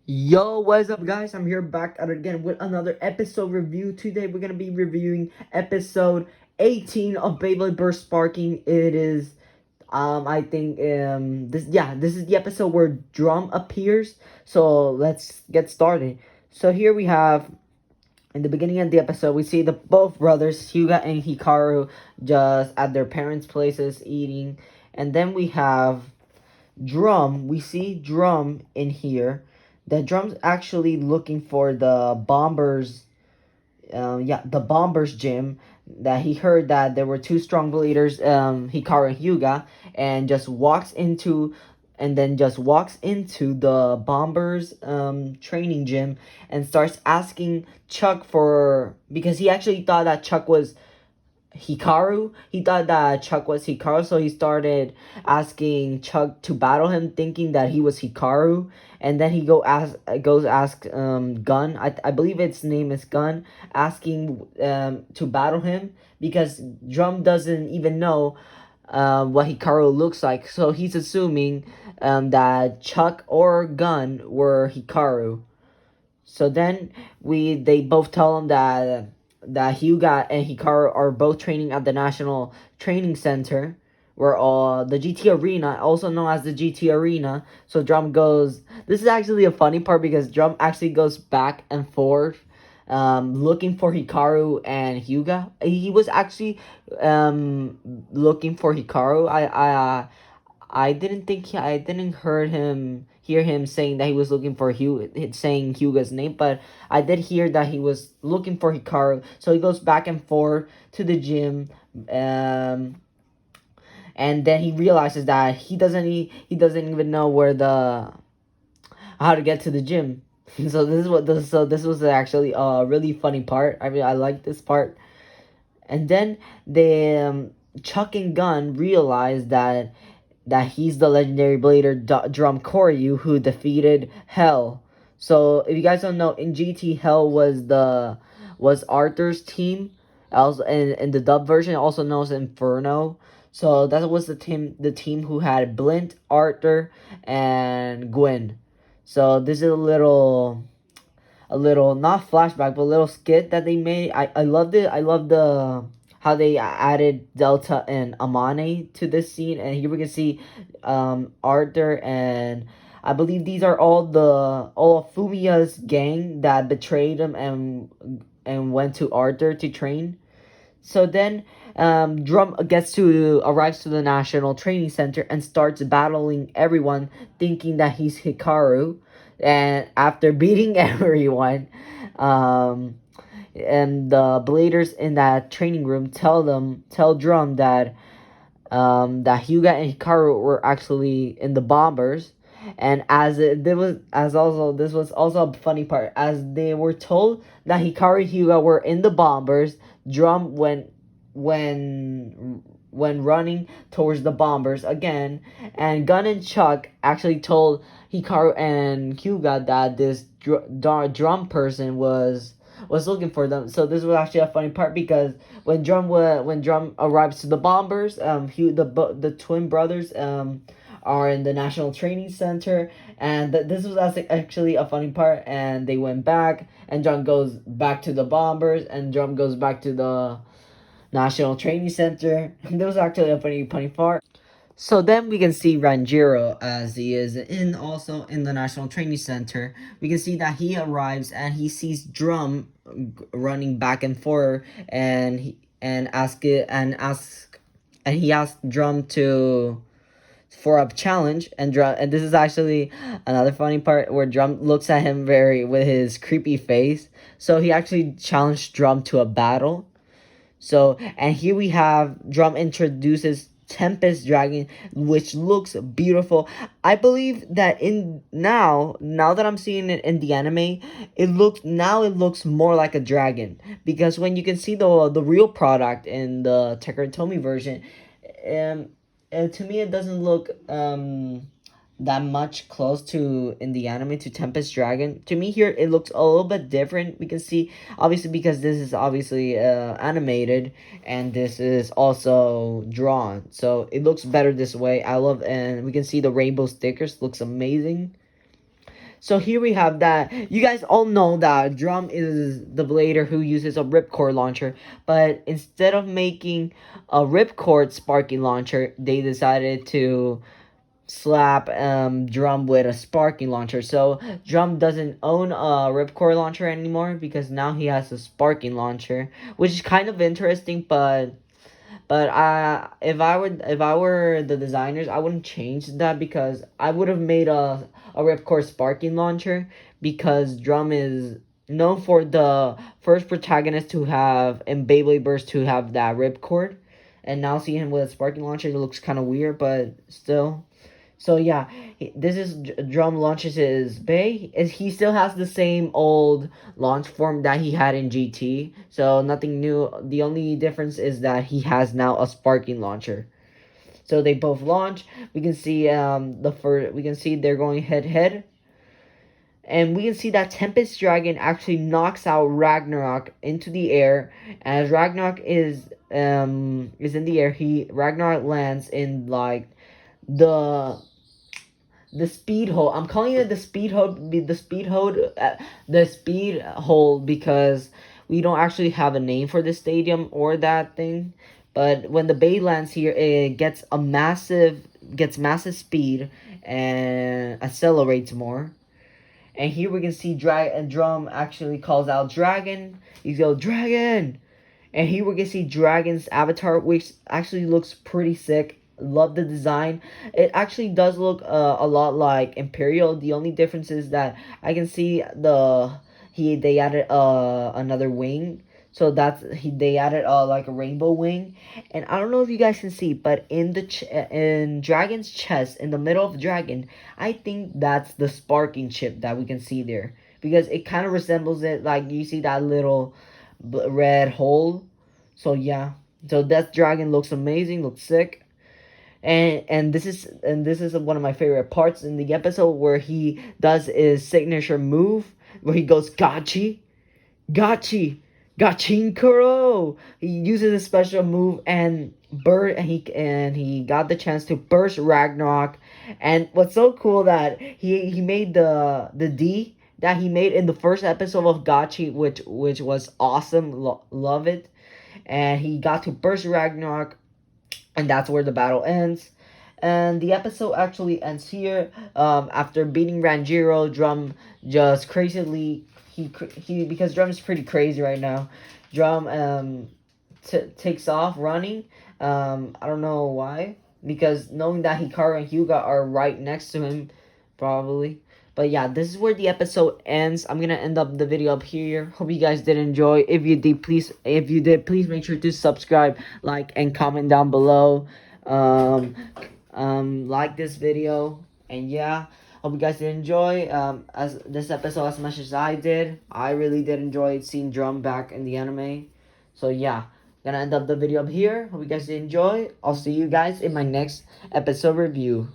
Yo, what is up, guys? I'm here back at it again with another episode review. Today, we're gonna be reviewing episode 18 of Beyblade Burst Sparking. It is, I think, this is the episode where Drum appears. So let's get started. So here we have, in the beginning of the episode, we see the both brothers, Hyuga and Hikaru, just at their parents' places eating, and then we have Drum. We see Drum in here. The Drum's actually looking for the Bombers. The Bombers gym. That he heard that there were two strong leaders, Hikaru and Hyuga, and just walks into the Bombers training gym and starts asking Chuck for, because he actually thought that Chuck was Hikaru. He thought that Chuck was Hikaru, so he started asking Chuck to battle him, thinking that he was Hikaru. And then he goes ask Gun. I believe its name is Gun, asking to battle him because Drum doesn't even know what Hikaru looks like. So he's assuming that Chuck or Gun were Hikaru. So then they both tell him that Hyuga and Hikaru are both training at the National Training Center, where the GT Arena, also known as the GT Arena. So Drum goes. This is actually a funny part because Drum actually goes back and forth, looking for Hikaru and Hyuga. He was actually looking for Hikaru. I didn't think I didn't hear him saying that he was looking for saying Hyuga's name, but I did hear that he was looking for Hikaru. So he goes back and forth to the gym, and then he realizes that he doesn't even know how to get to the gym. So this was actually a really funny part. I mean, I like this part. And then Chuck and Gun realize that he's the legendary blader Drum Koryu who defeated Hell. So if you guys don't know, in GT, Hell was Arthur's team. Also in the dub version, also known as Inferno. So that was the team who had Blint, Arthur, and Gwen. So this is a little not flashback, but a little skit that they made. I loved it. I loved how they added Delta and Amane to this scene, and here we can see Arthur, and I believe these are all of Fumiya's gang that betrayed him and went to Arthur to train. So then Drum arrives to the National Training Center and starts battling everyone, thinking that he's Hikaru. And after beating everyone, and the bladers in that training room tell Drum that Hyuga and Hikaru were actually in the Bombers. And this was also a funny part, as they were told that Hikaru and Hyuga were in the Bombers. Drum when running towards the Bombers again, and Gun and Chuck actually told Hikaru and Hyuga that this drum person was looking for them. So this was actually a funny part because when Drum arrives to the Bombers, the twin brothers are in the National Training Center, and this was actually a funny part. And they went back, and Drum goes back to the Bombers, and Drum goes back to the National Training Center. That was actually a funny part. So then we can see Ranjiro, as he is also in the National Training Center. We can see that he arrives and he sees Drum running back and forth, and he asks Drum for a challenge, and this is actually another funny part where Drum looks at him with his creepy face. So he actually challenged Drum to a battle. So, and here we have Drum introduces Tempest Dragon, which looks beautiful. I believe that now that I'm seeing it in the anime, it looks more like a dragon, because when you can see the real product in the Tekratomi version, to me it doesn't look that much close to in the anime to Tempest Dragon. To me here it looks a little bit different. We can see, obviously, because this is obviously animated and this is also drawn, so it looks better this way. I love, and we can see the rainbow stickers, looks amazing. So here we have that. You guys all know that Drum is the blader who uses a ripcord launcher, but instead of making a ripcord sparking launcher, they decided to slap Drum with a sparking launcher. So Drum doesn't own a ripcord launcher anymore because now he has a sparking launcher, which is kind of interesting, but if I were the designers, I wouldn't change that because I would have made a ripcord sparking launcher because Drum is known for the first protagonist to have in Beyblade Burst to have that ripcord, and now seeing him with a sparking launcher, it looks kind of weird, but still. So yeah, this is Drum launches his Bay. He still has the same old launch form that he had in GT. So nothing new. The only difference is that he has now a sparking launcher. So they both launch. We can see we can see they're going head to head. And we can see that Tempest Dragon actually knocks out Ragnarok into the air. As Ragnarok is in the air, Ragnarok lands in like the speed hole. I'm calling it the speed hole. The speed hole because we don't actually have a name for this stadium or that thing. But when the Bay lands here, it gets massive speed and accelerates more. And here we can see Drum actually calls out Dragon. He goes Dragon. And here we can see Dragon's avatar, which actually looks pretty sick. Love the design. It actually does look a lot like Imperial. The only difference is that I can see they added another wing. So they added like a rainbow wing, and I don't know if you guys can see, but in Dragon's chest, in the middle of Dragon, I think that's the sparking chip that we can see there because it kind of resembles it. Like you see that little red hole. So yeah, so that Dragon looks amazing, looks sick. And this is one of my favorite parts in the episode where he does his signature move where he goes Gachi, Gachi, Gachinkuro. He uses a special move and he got the chance to burst Ragnarok. And what's so cool that he made the D that he made in the first episode of Gachi, which was awesome. Love it. And he got to burst Ragnarok, and that's where the battle ends. And the episode actually ends here. After beating Ranjiro, Drum just crazily because Drum is pretty crazy right now. Drum takes off running. I don't know why, because knowing that Hikaru and Hyuga are right next to him, probably. But yeah, this is where the episode ends. I'm gonna end up the video up here. Hope you guys did enjoy. If you did, please make sure to subscribe, like, and comment down below. Like this video, and yeah, hope you guys did enjoy as this episode as much as I did. I really did enjoy seeing Drum back in the anime. So yeah, gonna end up the video up here. Hope you guys did enjoy. I'll see you guys in my next episode review.